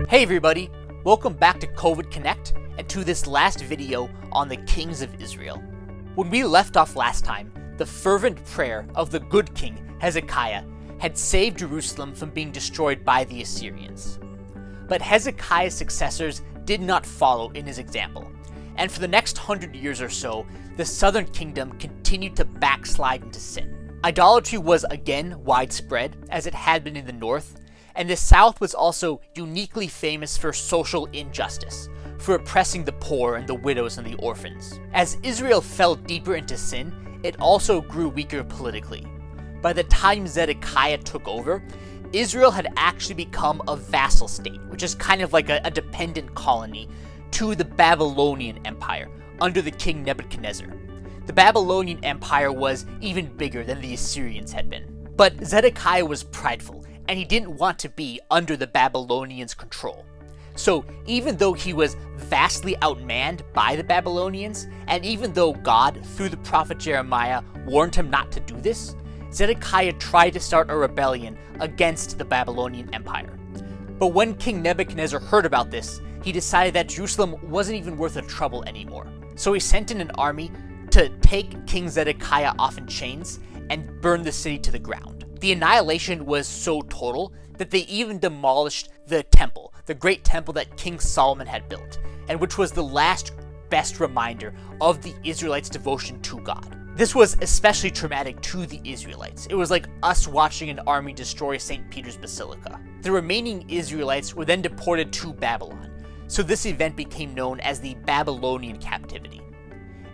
Hey everybody, welcome back to COVID Connect and to this last video on the kings of Israel. When we left off last time, the fervent prayer of the good king Hezekiah had saved Jerusalem from being destroyed by the Assyrians. But Hezekiah's successors did not follow in his example, and for the next 100 years or so, the southern kingdom continued to backslide into sin. Idolatry was again widespread, as it had been in the north, and the south was also uniquely famous for social injustice, for oppressing the poor and the widows and the orphans. As Israel fell deeper into sin, it also grew weaker politically. By the time Zedekiah took over, Israel had actually become a vassal state, which is kind of like a dependent colony to the Babylonian Empire under the king Nebuchadnezzar. The Babylonian Empire was even bigger than the Assyrians had been. But Zedekiah was prideful, and he didn't want to be under the Babylonians' control. So even though he was vastly outmanned by the Babylonians, and even though God, through the prophet Jeremiah, warned him not to do this, Zedekiah tried to start a rebellion against the Babylonian Empire. But when King Nebuchadnezzar heard about this, he decided that Jerusalem wasn't even worth the trouble anymore. So he sent in an army to take King Zedekiah off in chains and burn the city to the ground. The annihilation was so total that they even demolished the temple, the great temple that King Solomon had built, and which was the last best reminder of the Israelites' devotion to God. This was especially traumatic to the Israelites. It was like us watching an army destroy St. Peter's Basilica. The remaining Israelites were then deported to Babylon, so this event became known as the Babylonian captivity.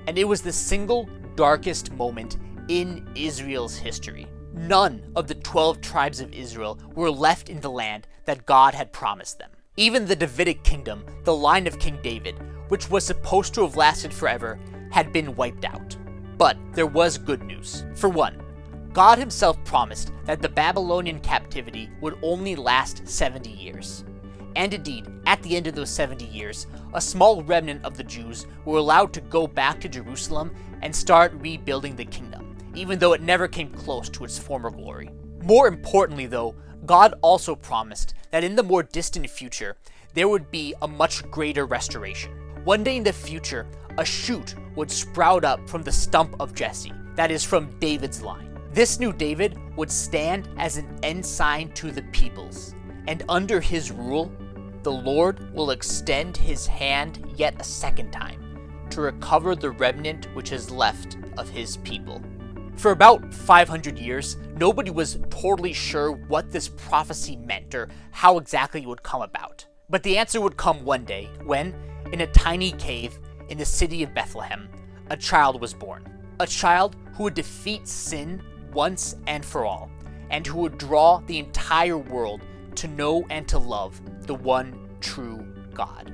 And it was the single darkest moment in Israel's history. None of the 12 tribes of Israel were left in the land that God had promised them. Even the Davidic kingdom, the line of King David, which was supposed to have lasted forever, had been wiped out. But there was good news. For one, God himself promised that the Babylonian captivity would only last 70 years. And indeed, at the end of those 70 years, a small remnant of the Jews were allowed to go back to Jerusalem and start rebuilding the kingdom, even though it never came close to its former glory. More importantly though, God also promised that in the more distant future, there would be a much greater restoration. One day in the future, a shoot would sprout up from the stump of Jesse, that is from David's line. This new David would stand as an ensign to the peoples, and under his rule, the Lord will extend his hand yet a second time to recover the remnant which is left of his people. For about 500 years, nobody was totally sure what this prophecy meant or how exactly it would come about. But the answer would come one day when, in a tiny cave in the city of Bethlehem, a child was born. A child who would defeat sin once and for all, and who would draw the entire world to know and to love the one true God.